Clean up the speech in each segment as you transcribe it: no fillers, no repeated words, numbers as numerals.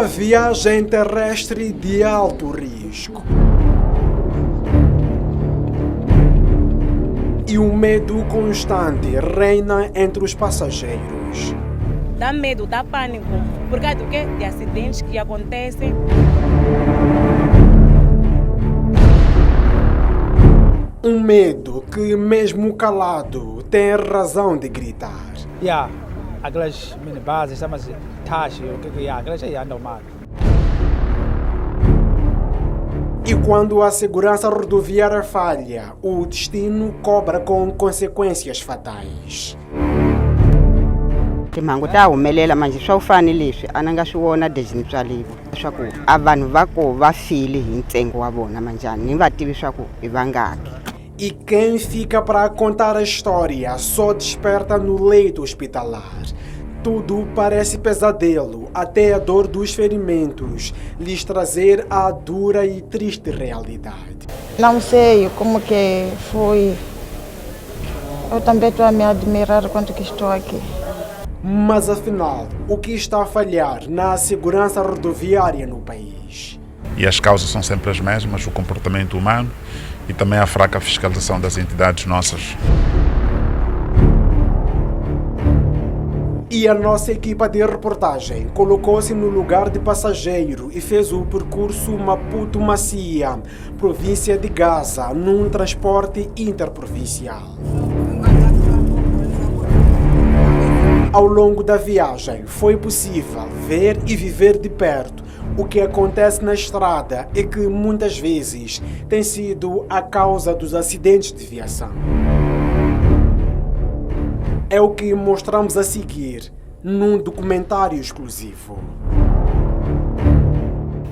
Uma viagem terrestre de alto risco. E um medo constante reina entre os passageiros. Dá medo, dá pânico, por causa do quê? De acidentes que acontecem. Um medo que, mesmo calado, tem razão de gritar. Aquelas minibuses, chama-se taxi, aquelas aí andam mal. E quando a segurança rodoviária falha, o destino cobra com consequências fatais. Timhangu ta humelela manje swa ku fani leswi a ni nga swi vona desini swa levo swa ku a vanhu va ko va file hi ntsengo wa vona manjani ni va tivi swa ku i vangaki. E quem fica para contar a história só desperta no leito hospitalar. Tudo parece pesadelo, até a dor dos ferimentos lhes trazer a dura e triste realidade. Não sei como que foi. Eu também estou a me admirar quanto que estou aqui. Mas afinal, o que está a falhar na segurança rodoviária no país? E as causas são sempre as mesmas, o comportamento humano e também a fraca fiscalização das entidades nossas. E a nossa equipa de reportagem colocou-se no lugar de passageiro e fez o percurso Maputo-Macia, província de Gaza, num transporte interprovincial. Ao longo da viagem, foi possível ver e viver de perto o que acontece na estrada e que muitas vezes tem sido a causa dos acidentes de viação. É o que mostramos a seguir num documentário exclusivo.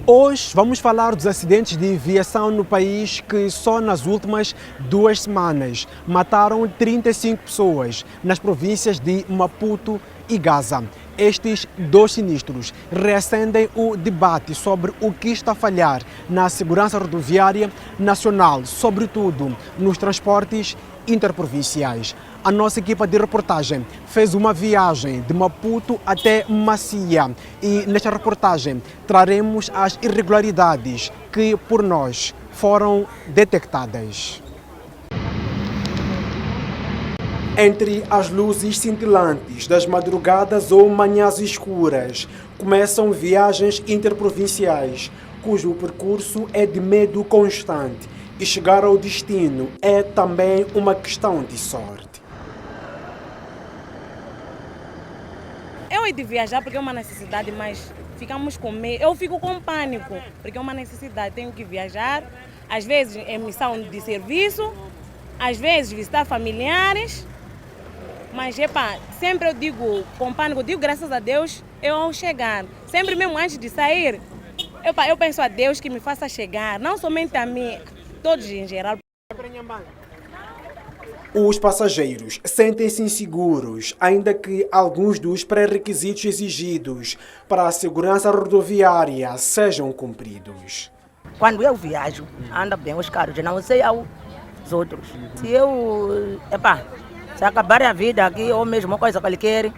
Hoje vamos falar dos acidentes de viação no país que só nas últimas 2 semanas mataram 35 pessoas nas províncias de Maputo e Gaza. Estes 2 sinistros reacendem o debate sobre o que está a falhar na segurança rodoviária nacional, sobretudo nos transportes interprovinciais. A nossa equipa de reportagem fez uma viagem de Maputo até Macia e nesta reportagem traremos as irregularidades que por nós foram detectadas. Entre as luzes cintilantes das madrugadas ou manhãs escuras, começam viagens interprovinciais, cujo percurso é de medo constante, e chegar ao destino é também uma questão de sorte. Eu hei de viajar porque é uma necessidade, mas ficamos com medo. Eu fico com pânico, porque é uma necessidade. Tenho que viajar, às vezes em missão de serviço, às vezes visitar familiares. Mas, sempre eu digo com pânico, digo graças a Deus, eu ao chegar. Sempre mesmo antes de sair, eu penso a Deus que me faça chegar, não somente a mim, todos em geral. Os passageiros sentem-se inseguros, ainda que alguns dos pré-requisitos exigidos para a segurança rodoviária sejam cumpridos. Quando eu viajo, anda bem os carros, não sei aos outros. Se eu, se acabar a vida aqui, ou mesmo uma coisa qualquer,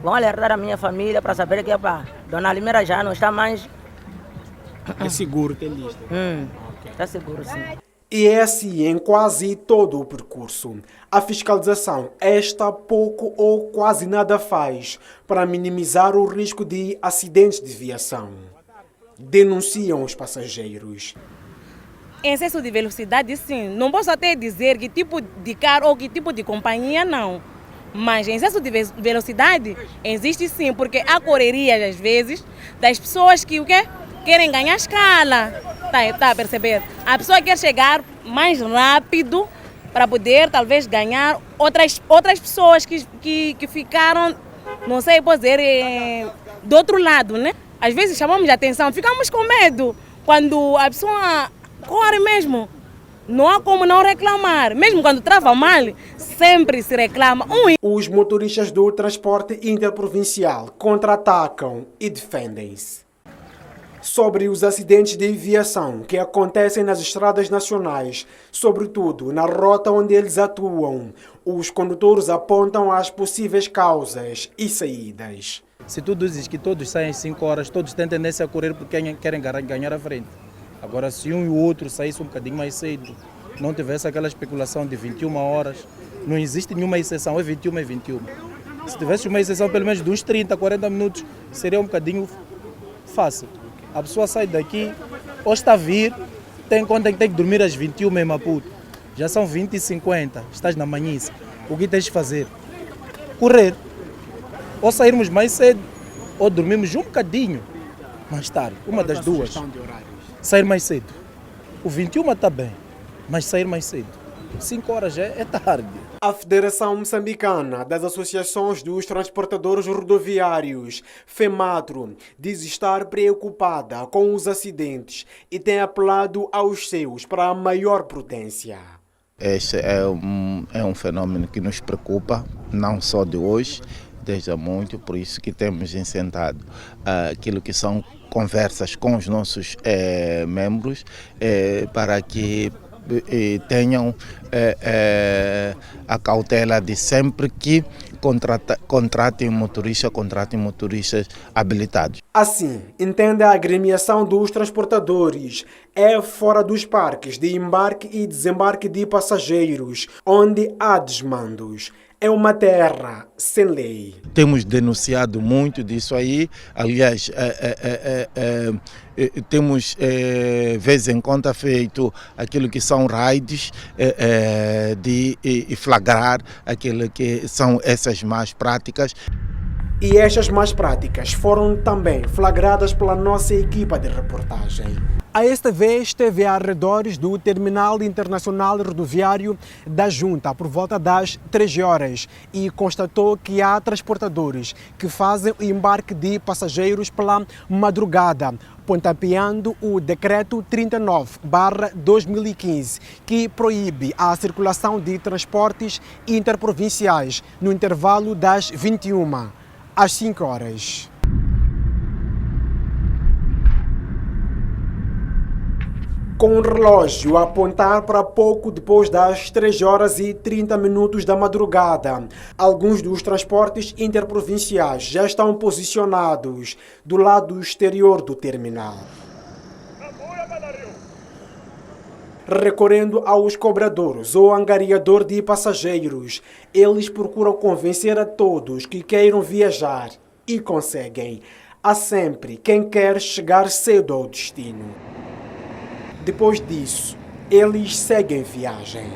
vão alertar a minha família para saber que, Dona Limeira já não está mais. É seguro ter lista? Está seguro, sim. E é assim em quase todo o percurso. A fiscalização, esta pouco ou quase nada faz para minimizar o risco de acidentes de viação. Denunciam os passageiros. Excesso de velocidade, sim. Não posso até dizer que tipo de carro ou que tipo de companhia, não. Mas excesso de velocidade existe sim, porque há correrias, às vezes, das pessoas que querem ganhar escala. Tá a perceber? A pessoa quer chegar mais rápido para poder, talvez, ganhar outras pessoas que ficaram, não sei dizer, do outro lado, né? Às vezes chamamos de atenção, ficamos com medo. Quando a pessoa corre mesmo, não há como não reclamar. Mesmo quando trava mal, sempre se reclama. Os motoristas do transporte interprovincial contra-atacam e defendem-se. Sobre os acidentes de viação que acontecem nas estradas nacionais, sobretudo na rota onde eles atuam, os condutores apontam as possíveis causas e saídas. Se tu dizes que todos saem às 5 horas, todos têm tendência a correr porque querem ganhar a frente. Agora, se um e o outro saíssem um bocadinho mais cedo, não tivesse aquela especulação de 21 horas, não existe nenhuma exceção, é 21, é 21. Se tivesse uma exceção pelo menos de uns 30, 40 minutos, seria um bocadinho fácil. A pessoa sai daqui, ou está a vir, tem conta que tem que dormir às 21 em Maputo. Já são 20h50, estás na manhice. O que tens de fazer? Correr. Ou sairmos mais cedo, ou dormimos um bocadinho mais tarde, uma das duas. Sair mais cedo. O 21 está bem, mas sair mais cedo. 5 horas é tarde. A Federação Moçambicana das Associações dos Transportadores Rodoviários, FEMATRO, diz estar preocupada com os acidentes e tem apelado aos seus para a maior prudência. Este é um fenômeno que nos preocupa, não só de hoje, desde há muito, por isso que temos incentado aquilo que são conversas com os nossos membros para que tenham a cautela de sempre que contratem motoristas habilitados. Assim, entende a agremiação dos transportadores, é fora dos parques de embarque e desembarque de passageiros, onde há desmandos. É uma terra sem lei. Temos denunciado muito disso aí. Aliás, temos vez em conta feito aquilo que são raids de flagrar aquilo que são essas más práticas. E estas más práticas foram também flagradas pela nossa equipa de reportagem. A esta vez esteve a arredores do Terminal Internacional Rodoviário da Junta por volta das 13 horas e constatou que há transportadores que fazem o embarque de passageiros pela madrugada, pontapeando o Decreto 39/2015, que proíbe a circulação de transportes interprovinciais no intervalo das 21 às 5 horas. Com o relógio a apontar para pouco depois das 3 horas e 30 minutos da madrugada, alguns dos transportes interprovinciais já estão posicionados do lado exterior do terminal. Recorrendo aos cobradores ou angariador de passageiros, eles procuram convencer a todos que queiram viajar e conseguem. Há sempre quem quer chegar cedo ao destino. Depois disso, eles seguem viagem.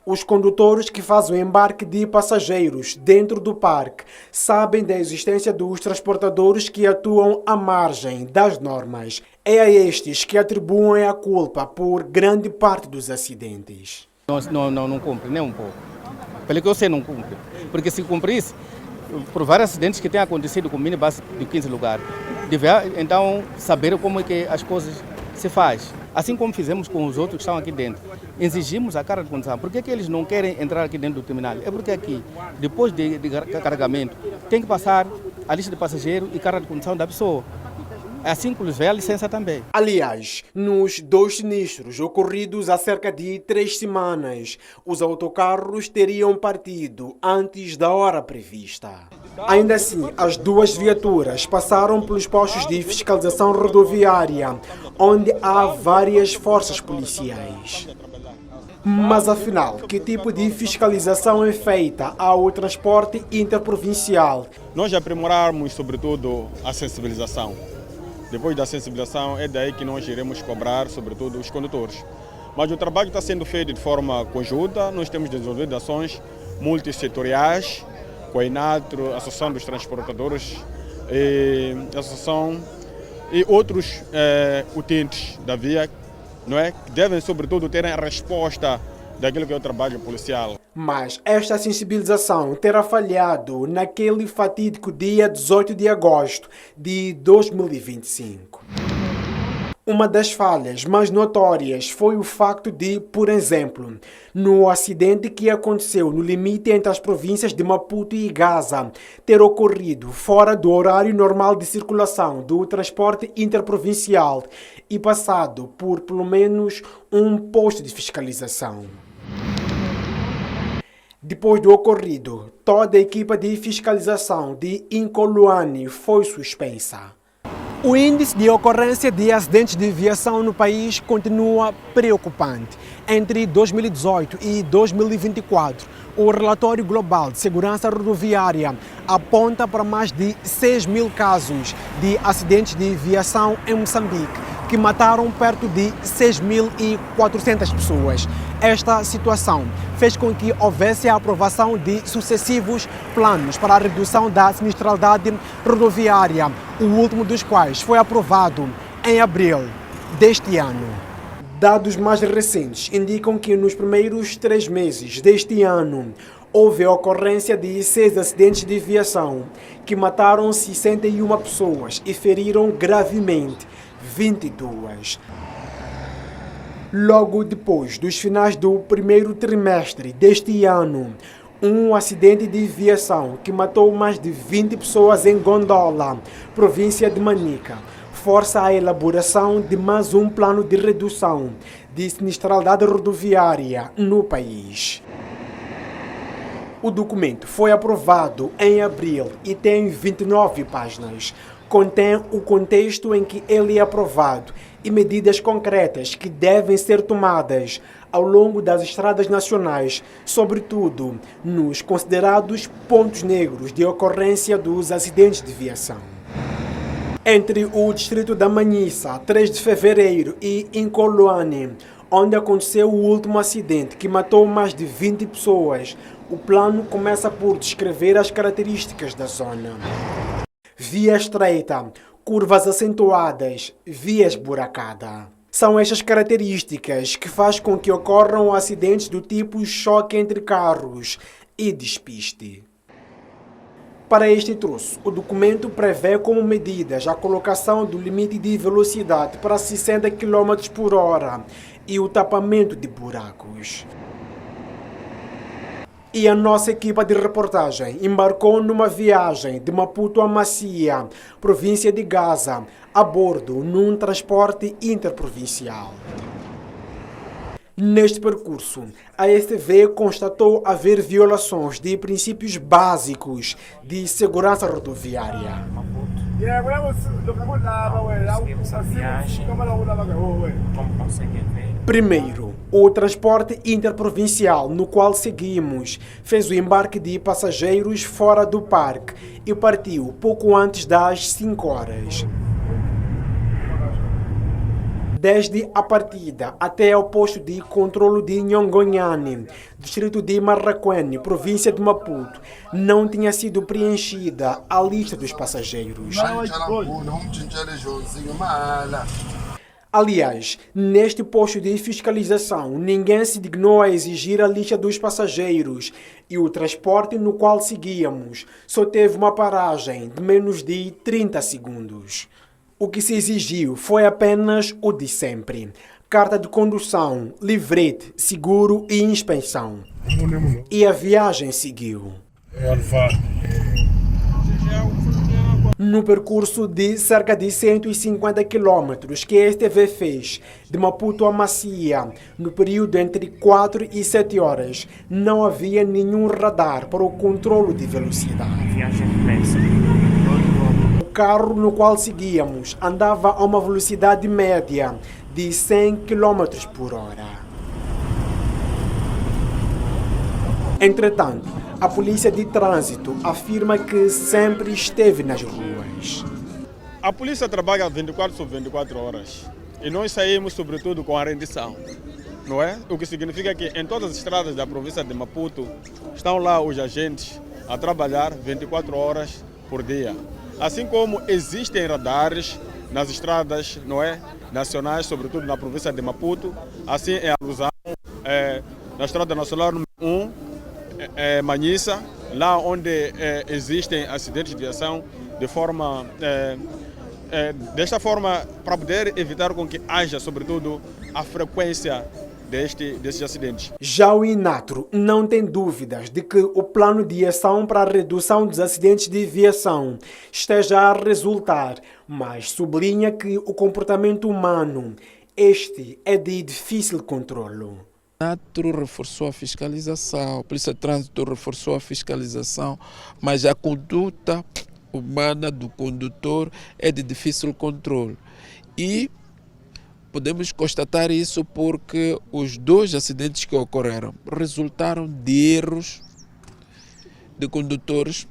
Os condutores que fazem o embarque de passageiros dentro do parque sabem da existência dos transportadores que atuam à margem das normas. É a estes que atribuem a culpa por grande parte dos acidentes. Não cumpre, nem um pouco. Pelo que eu sei, não cumpre. Porque se cumprisse, por vários acidentes que têm acontecido com minibus de 15 lugares, deveria então saber como é que as coisas se faz. Assim como fizemos com os outros que estão aqui dentro. Exigimos a carga de condução. Por que eles não querem entrar aqui dentro do terminal? É porque aqui, depois de carregamento, tem que passar a lista de passageiro e carga de condução da pessoa. Assim inclusive a licença também. Aliás, nos 2 sinistros ocorridos há cerca de 3 semanas, os autocarros teriam partido antes da hora prevista. Ainda assim, as 2 viaturas passaram pelos postos de fiscalização rodoviária, onde há várias forças policiais. Mas afinal, que tipo de fiscalização é feita ao transporte interprovincial? Nós aprimorarmos, sobretudo, a sensibilização. Depois da sensibilização, é daí que nós iremos cobrar, sobretudo, os condutores. Mas o trabalho está sendo feito de forma conjunta, nós temos desenvolvido ações multissetoriais, com a INATRO, a Associação dos Transportadores, a Associação e outros utentes da via, não é? Que devem, sobretudo, terem a resposta daquilo que é o trabalho policial. Mas esta sensibilização terá falhado naquele fatídico dia 18 de agosto de 2025. Uma das falhas mais notórias foi o facto de, por exemplo, no acidente que aconteceu no limite entre as províncias de Maputo e Gaza, ter ocorrido fora do horário normal de circulação do transporte interprovincial e passado por pelo menos um posto de fiscalização. Depois do ocorrido, toda a equipa de fiscalização de Incoluane foi suspensa. O índice de ocorrência de acidentes de viação no país continua preocupante. Entre 2018 e 2024, o relatório global de segurança rodoviária aponta para mais de 6 mil casos de acidentes de viação em Moçambique, que mataram perto de 6.400 pessoas. Esta situação fez com que houvesse a aprovação de sucessivos planos para a redução da sinistralidade rodoviária, o último dos quais foi aprovado em abril deste ano. Dados mais recentes indicam que nos primeiros 3 meses deste ano houve a ocorrência de 6 acidentes de viação que mataram 61 pessoas e feriram gravemente 22. Logo depois dos finais do primeiro trimestre deste ano, um acidente de viação que matou mais de 20 pessoas em Gondola, província de Manica, força a elaboração de mais um plano de redução de sinistralidade rodoviária no país. O documento foi aprovado em abril e tem 29 páginas. Contém o contexto em que ele é aprovado e medidas concretas que devem ser tomadas ao longo das estradas nacionais, sobretudo nos considerados pontos negros de ocorrência dos acidentes de viação. Entre o distrito da Manhissa, 3 de fevereiro, e Incoluane, onde aconteceu o último acidente que matou mais de 20 pessoas, o plano começa por descrever as características da zona. Via estreita, curvas acentuadas, via esburacada. São estas características que fazem com que ocorram acidentes do tipo choque entre carros e despiste. Para este troço, o documento prevê como medidas a colocação do limite de velocidade para 60 km por hora e o tapamento de buracos. E a nossa equipa de reportagem embarcou numa viagem de Maputo a Macia, província de Gaza, a bordo num transporte interprovincial. Neste percurso, a STV constatou haver violações de princípios básicos de segurança rodoviária. Primeiro, o transporte interprovincial no qual seguimos fez o embarque de passageiros fora do parque e partiu pouco antes das 5 horas. Desde a partida até ao posto de controlo de Nhongonhane, distrito de Marraquene, província de Maputo, não tinha sido preenchida a lista dos passageiros. Aliás, neste posto de fiscalização, ninguém se dignou a exigir a lista dos passageiros e o transporte no qual seguíamos só teve uma paragem de menos de 30 segundos. O que se exigiu foi apenas o de sempre: carta de condução, livrete, seguro e inspeção. E a viagem seguiu. No percurso de cerca de 150 quilômetros que a STV fez de Maputo a Macia, no período entre 4 e 7 horas, não havia nenhum radar para o controlo de velocidade. O carro no qual seguíamos andava a uma velocidade média de 100 km por hora. Entretanto, a polícia de trânsito afirma que sempre esteve nas ruas. A polícia trabalha 24 sobre 24 horas e nós saímos sobretudo com a rendição, não é? O que significa que em todas as estradas da província de Maputo estão lá os agentes a trabalhar 24 horas por dia. Assim como existem radares nas estradas, não é, nacionais, sobretudo na província de Maputo, assim é a alusão na estrada nacional número 1, Manhissa, lá onde existem acidentes de viação de forma desta forma, para poder evitar com que haja, sobretudo, a frequência desses acidentes. Já o Inatro não tem dúvidas de que o plano de ação para a redução dos acidentes de viação esteja a resultar, mas sublinha que o comportamento humano, este é de difícil controlo. O Inatro reforçou a fiscalização, a Polícia de Trânsito reforçou a fiscalização, mas a conduta humana do condutor é de difícil controle. E podemos constatar isso porque os 2 acidentes que ocorreram resultaram de erros de condutores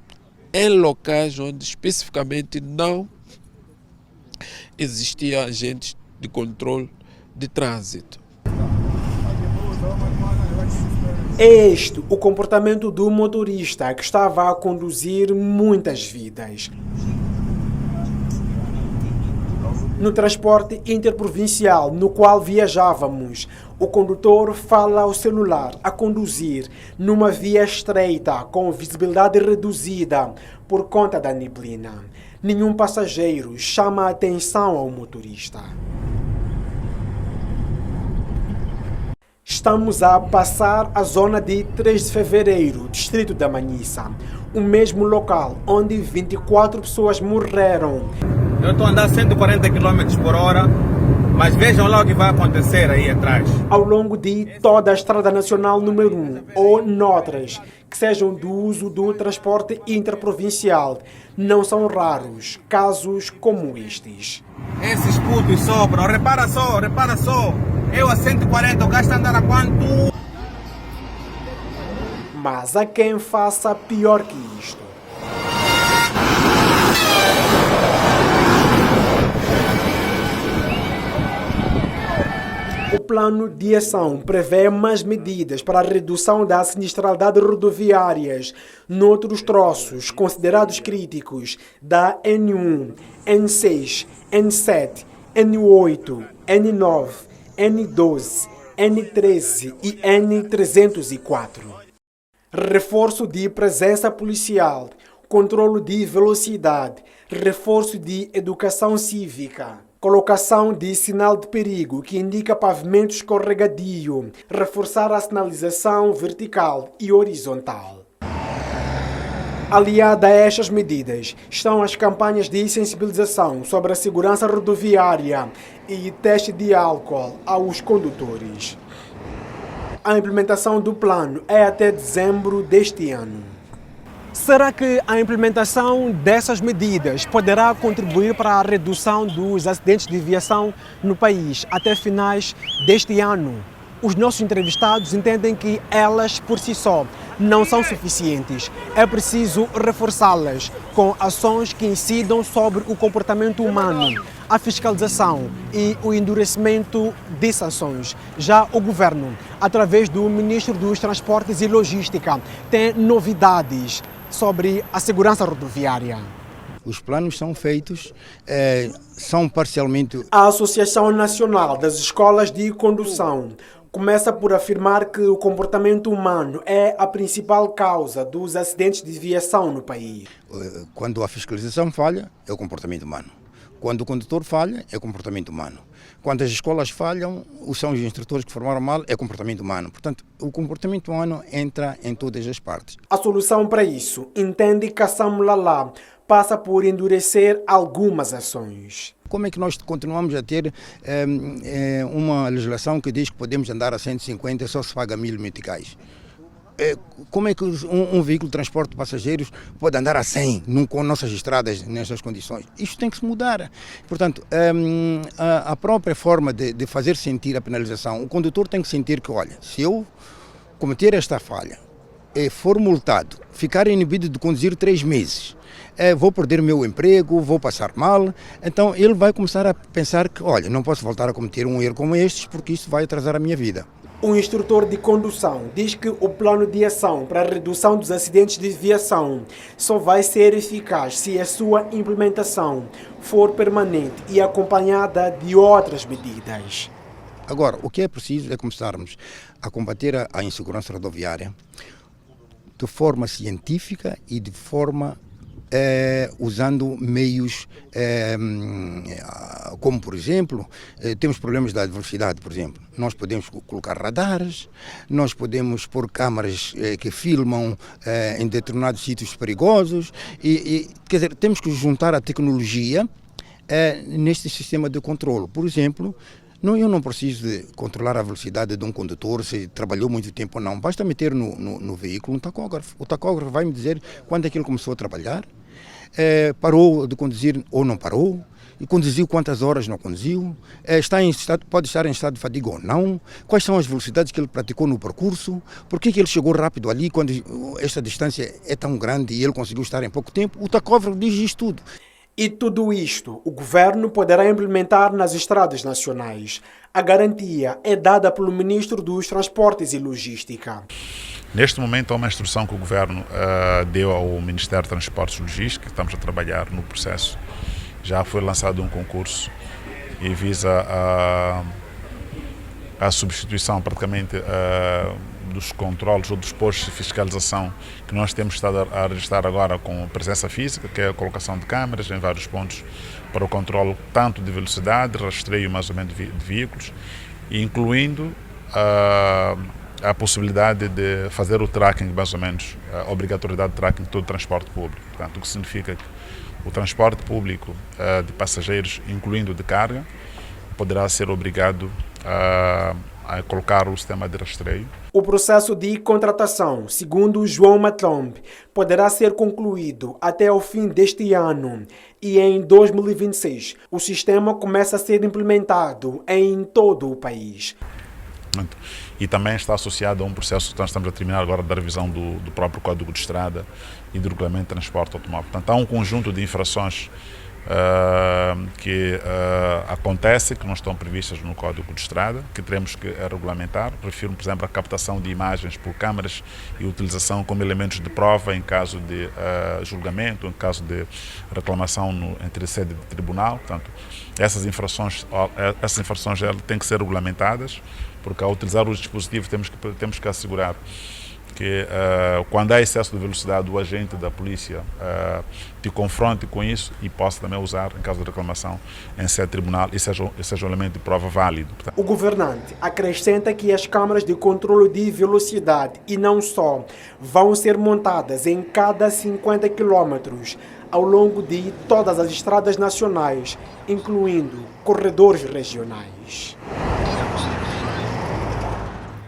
em locais onde especificamente não existiam agentes de controle de trânsito. É este o comportamento do motorista que estava a conduzir muitas vidas. No transporte interprovincial no qual viajávamos, o condutor fala ao celular a conduzir numa via estreita com visibilidade reduzida por conta da neblina. Nenhum passageiro chama a atenção ao motorista. Estamos a passar a zona de 3 de fevereiro, distrito da Manhissa, o mesmo local onde 24 pessoas morreram. Eu estou a andar 140 km por hora, mas vejam lá o que vai acontecer aí atrás. Ao longo de toda a Estrada Nacional número 1 ou noutras que sejam do uso do transporte interprovincial, não são raros casos como estes. Esses putos sopram, repara só. Eu a 140, o gajo está a andar a quanto? Mas há quem faça pior que isto. O plano de ação prevê mais medidas para a redução da sinistralidade rodoviárias noutros troços considerados críticos da N1, N6, N7, N8, N9, N12, N13 e N304. Reforço de presença policial, controlo de velocidade, reforço de educação cívica, colocação de sinal de perigo que indica pavimento escorregadio, reforçar a sinalização vertical e horizontal. Aliada a estas medidas estão as campanhas de sensibilização sobre a segurança rodoviária e teste de álcool aos condutores. A implementação do plano é até dezembro deste ano. Será que a implementação dessas medidas poderá contribuir para a redução dos acidentes de viação no país até finais deste ano? Os nossos entrevistados entendem que elas, por si só, não são suficientes. É preciso reforçá-las com ações que incidam sobre o comportamento humano, a fiscalização e o endurecimento de sanções. Já o governo, através do Ministro dos Transportes e Logística, tem novidades sobre a segurança rodoviária. Os planos são feitos, são parcialmente... A Associação Nacional das Escolas de Condução começa por afirmar que o comportamento humano é a principal causa dos acidentes de viação no país. Quando a fiscalização falha, é o comportamento humano. Quando o condutor falha, é o comportamento humano. Quando as escolas falham, são os instrutores que formaram mal, é comportamento humano. Portanto, o comportamento humano entra em todas as partes. A solução para isso, entende Kassam Lala, passa por endurecer algumas ações. Como é que nós continuamos a ter uma legislação que diz que podemos andar a 150 só se paga 1000 meticais? Como é que um veículo de transporte de passageiros pode andar a 100 com nossas estradas nessas condições? Isto tem que se mudar. Portanto, a própria forma de fazer sentir a penalização, o condutor tem que sentir que, olha, se eu cometer esta falha, for multado, ficar inibido de conduzir 3 meses, vou perder o meu emprego, vou passar mal, então ele vai começar a pensar que, olha, não posso voltar a cometer um erro como este porque isto vai atrasar a minha vida. O instrutor de condução diz que o plano de ação para a redução dos acidentes de viação só vai ser eficaz se a sua implementação for permanente e acompanhada de outras medidas. Agora, o que é preciso é começarmos a combater a insegurança rodoviária de forma científica e de forma usando meios como, por exemplo, temos problemas da velocidade, por exemplo. Nós podemos colocar radares, nós podemos pôr câmaras que filmam em determinados sítios perigosos quer dizer, temos que juntar a tecnologia neste sistema de controle. Por exemplo, eu não preciso de controlar a velocidade de um condutor, se trabalhou muito tempo ou não. Basta meter no veículo um tacógrafo. O tacógrafo vai me dizer quando é que ele começou a trabalhar, parou de conduzir ou não parou, e conduziu quantas horas não conduziu, pode estar em estado de fadiga ou não, quais são as velocidades que ele praticou no percurso, por que ele chegou rápido ali quando esta distância é tão grande e ele conseguiu estar em pouco tempo. O tacógrafo diz isto tudo. E tudo isto o governo poderá implementar nas estradas nacionais. A garantia é dada pelo Ministro dos Transportes e Logística. Neste momento há uma instrução que o governo deu ao Ministério de Transportes e Logística, estamos a trabalhar no processo. Já foi lançado um concurso e visa a substituição praticamente dos controles ou dos postos de fiscalização que nós temos estado a registrar agora com presença física, que é a colocação de câmeras em vários pontos para o controle tanto de velocidade, rastreio mais ou menos de veículos, incluindo a possibilidade de fazer o tracking, mais ou menos, a obrigatoriedade de tracking de todo o transporte público. Portanto, o que significa que o transporte público de passageiros, incluindo de carga, poderá ser obrigado a colocar o sistema de rastreio. O processo de contratação, segundo João Matlombe, poderá ser concluído até o fim deste ano e em 2026 o sistema começa a ser implementado em todo o país. E também está associado a um processo que nós estamos a terminar agora da revisão do próprio Código de Estrada e do Regulamento de Transporte Automóvel. Portanto, há um conjunto de infrações que acontecem, que não estão previstas no Código de Estrada, que teremos que regulamentar. Refiro, por exemplo, a captação de imagens por câmaras e utilização como elementos de prova em caso de julgamento, em caso de reclamação entre sede de tribunal. Portanto, essas infrações têm que ser regulamentadas, porque ao utilizar o dispositivo temos que assegurar que quando há excesso de velocidade o agente da polícia te confronte com isso e possa também usar em caso de reclamação em sede tribunal e seja um elemento de prova válido. O governante acrescenta que as câmaras de controle de velocidade e não só vão ser montadas em cada 50 quilômetros ao longo de todas as estradas nacionais, incluindo corredores regionais.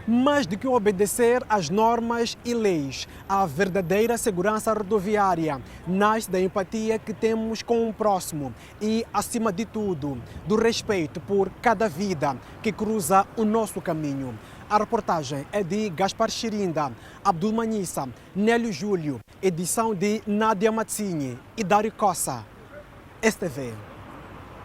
Mais do que obedecer às normas e leis, a verdadeira segurança rodoviária nasce da empatia que temos com o próximo e, acima de tudo, do respeito por cada vida que cruza o nosso caminho. A reportagem é de Gaspar Chirinda, Abdul Manissa, Nélio Júlio, edição de Nádia Mazzini e Dário Cossa. STV.